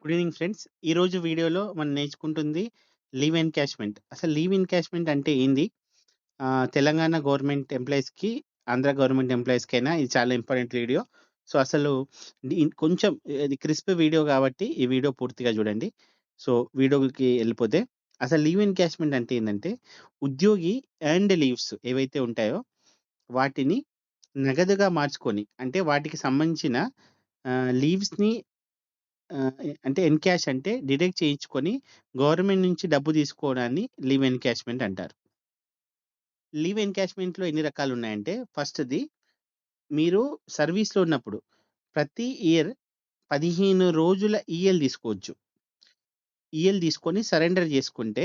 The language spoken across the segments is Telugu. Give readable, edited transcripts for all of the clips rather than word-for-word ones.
Good evening friends. ఈరోజు వీడియోలో మనం నేర్చుకుంటుంది లీవ్ ఎన్‌కాష్‌మెంట్. అసలు లీవ్ ఎన్‌కాష్‌మెంట్ అంటే ఏంది? తెలంగాణ గవర్నమెంట్ ఎంప్లాయీస్‌కి, ఆంధ్ర గవర్నమెంట్ ఎంప్లాయీస్‌కైనా ఇది చాలా ఇంపార్టెంట్ వీడియో. సో, అసలు కొంచెం ఇది క్రిస్ప్ వీడియో కాబట్టి ఈ వీడియో పూర్తిగా చూడండి. సో, వీడియోకి ఎళ్ళిపోతే అసలు లీవ్ ఎన్‌కాష్‌మెంట్ అంటే ఏందంటే, ఉద్యోగి ఎర్న్డ్ లీవ్స్ ఏవైతే ఉంటాయో వాటిని నగదుగా మార్చుకొని అంటే వాటికి సంబంధించిన లీవ్స్‌ని అంటే ఎన్‌క్యాష్ అంటే డిడక్ట్ చేయించుకొని గవర్నమెంట్ నుంచి డబ్బు తీసుకోవడాన్ని లీవ్ ఎన్‌కాష్‌మెంట్ అంటారు. లీవ్ ఎన్‌కాష్‌మెంట్‌లో ఎన్ని రకాలున్నాయంటే ఫస్ట్‌ది మీరు సర్వీస్‌లో ఉన్నప్పుడు ప్రతి ఇయర్ 15 రోజుల ఈఎల్ తీసుకోవచ్చు. ఈఎల్ తీసుకొని సరెండర్ చేసుకుంటే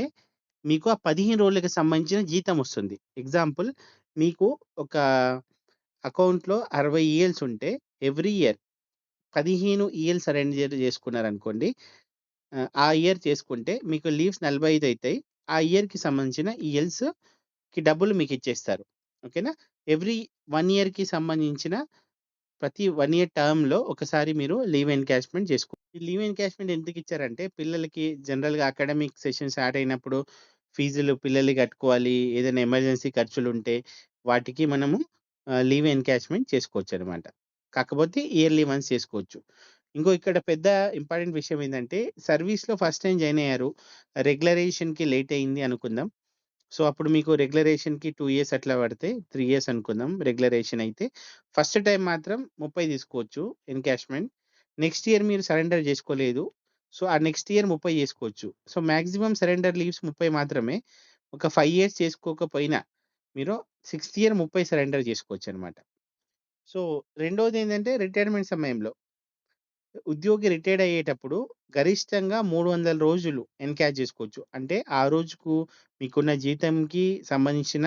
మీకు ఆ 15 రోజులకి సంబంధించిన జీతం వస్తుంది. ఎగ్జాంపుల్ మీకు ఒక అకౌంట్‌లో 60 ఈఎల్స్ ఉంటే ఎవ్రీ ఇయర్ 15 ఈఎల్ సరెండర్ చేసుకున్నారనుకోండి. ఆ ఇయర్ చేసుకుంటే మీకు లీవ్స్ 45 అయితాయి. ఆ ఇయర్‌కి సంబంధించిన ఈఎల్స్‌కి డబ్బులు మీకిచ్చేస్తారు. ఓకేనా? ఎవ్రీ 1 ఇయర్‌కి సంబంధించిన ప్రతి 1 ఇయర్ టర్మ్‌లో ఒకసారి మీరు లీవ్ ఎన్‌కాష్‌మెంట్ ఈ లీవ్ ఎన్‌కాష్‌మెంట్ ఎందుకిచ్చారంటే పిల్లలకి జనరల్‌గా అకాడమిక్ సెషన్స్ స్టార్ట్ అయినప్పుడు ఫీజులు పిల్లలయి కట్టుకోవాలి. ఏదైనా ఎమర్జెన్సీ ఖర్చులుంటే వాటికి మనము లీవ్ ఎన్‌కాష్‌మెంట్ చేసుకోవచ్చనమాట. కాకపోతే ఇయర్లీ వన్స్ చేసుకోవచ్చు. ఇక్కడ పెద్ద ఇంపార్టెంట్ విషయం ఏందంటే సర్వీస్‌లో ఫస్ట్ టైమ్ జాయిన్ అయ్యారు. రెగ్యులరైజేషన్‌కి లేట్ అయింది అనుకుందాం. సో, అప్పుడు మీకు రెగ్యులరేషన్‌కి 2 ఇయర్స్ అట్లా పడతాయి. 3 ఇయర్స్ అనుకుందాం రెగ్యులరేషన్ అయితే. ఫస్ట్ టైమ్ మాత్రం 30 తీసుకోవచ్చు ఎన్‌కాష్‌మెంట్. నెక్స్ట్ ఇయర్ మీరు సరెండర్ జేసుకోలేదు. సో, ఆ నెక్స్ట్ ఇయర్ 30 చేసుకోవచ్చు. సో, మాక్సిమం సరెండర్ లీవ్స్ 30 మాత్రమే. ఒక 5 ఇయర్స్ చేసుకోకపోయినా మీరు సిక్స్త్ ఇయర్ 30 సరెండర్ జేసుకోవచ్చనమాట. సో, రెండోదేంటంటే రిటైర్మెంట్ సమయంలో ఉద్యోగి రిటైర్డ్ అయ్యేటప్పుడు గరిష్టంగా 300 రోజులు ఎన్‌క్యాష్ జేసుకోవచ్చు. అంటే ఆ రోజుకు మీకున్న జీతంకి సంబంధించిన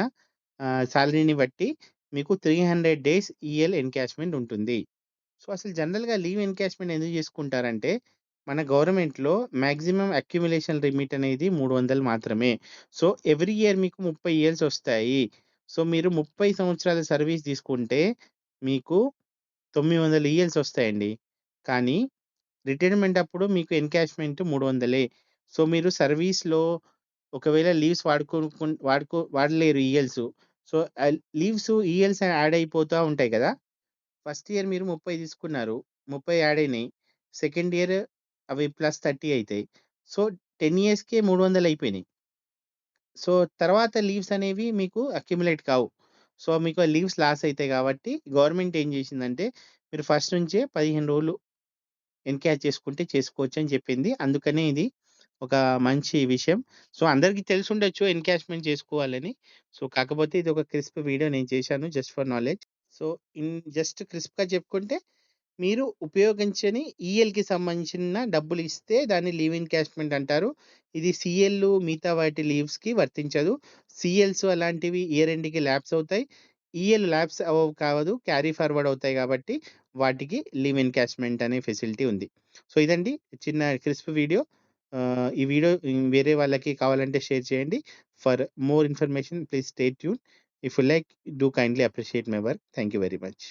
సాలరీని బట్టి మీకు 300 డేస్ ఈఎల్ ఎన్‌కాష్‌మెంట్ ఉంటుంది. సో, అసలు జనరల్‌గా లీవ్ ఎన్‌కాష్‌మెంట్ ఎందుకు జేసుకుంటారంటే, మన గవర్నమెంట్‌లో మాక్సిమం అక్యుములేషన్ లిమిట్ అనేది 300 మాత్రమే. సో, ఎవ్రీ ఇయర్ మీకు 30 ఇయర్స్ ఒస్తాయి. సో, మీరు 30 సంవత్సరాల సర్వీస్ తీసుకుంటే మీకు 900 ఈఎల్స్ ఒస్తాయండి. కానీ రిటైర్మెంట్ అప్పుడు మీకు ఎన్‌కాష్‌మెంట్ 300. సో, మీరు సర్వీస్‌లో ఒకవేళ లీవ్స్ వాడలేరు ఈఎల్స్. సో, ఈఎల్స్ యాడ్ అయిపోతా ఉంటాయి గదా! ఫస్ట్ ఇయర్ మీరు 30 తీసుకున్నారు. 30 యాడ్ అయినాయి. సెకండ్ ఇయర్ అవి ప్లస్ 30 అయితాయి. సో, 10 ఇయర్స్‌కే 300 అయిపోయినాయి. సో, తర్వాత లీవ్స్ అనేవి మీకు అక్యుములేట్ కావు. సో, మీకు లీవ్స్ లాస్ అయితాయి గాబట్టి గవర్నమెంట్ ఏం జేసిందంటే, మీరు ఫస్ట్ నుంచే 15 రోజులు ఎన్‌క్యాష్ చేసుకుంటే చేసుకోవచ్చని చెప్పింది. అందుకనే ఇది ఒక మంచి విషయం. సో, అందరికి తెలిసుండొచ్చు ఎన్‌కాష్‌మెంట్ చేసుకోవాలని. సో, కాకపోతే ఇది ఒక క్రిస్ప్ వీడియో నేను చేశాను just for knowledge. So, just క్రిస్ప్‌గా చెప్పుకుంటే మీరు ఉపయోగించని ఈఎల్‌కి సంబంధించిన డబ్బులిస్తే దాన్ని లీవ్ ఎన్‌కాష్‌మెంట్ అంటారు. ఇది సీఎల్‌లు మిగతా వాటి లీవ్స్‌కి వర్తించదు. సీఎల్స్ అలాంటివి ఇయర్ ఎండ్‌కి ల్యాప్స్ అవుతాయి. ఈఎల్ ల్యాప్స్ అవ్వవు కాదు. క్యారీ ఫార్వర్డ్ అవుతాయి గాబట్టి వాటికి లీవ్ ఎన్‌కాష్‌మెంట్ అనే ఫెసిలిటీ ఉంది. సో, ఇదండి చిన్న క్రిస్ప్ వీడియో. ఈ వీడియో వేరే వాళ్ళకి కావాలంటే షేర్ చేయండి. For more information please stay tuned. If you like do kindly appreciate my work. Thank you very much.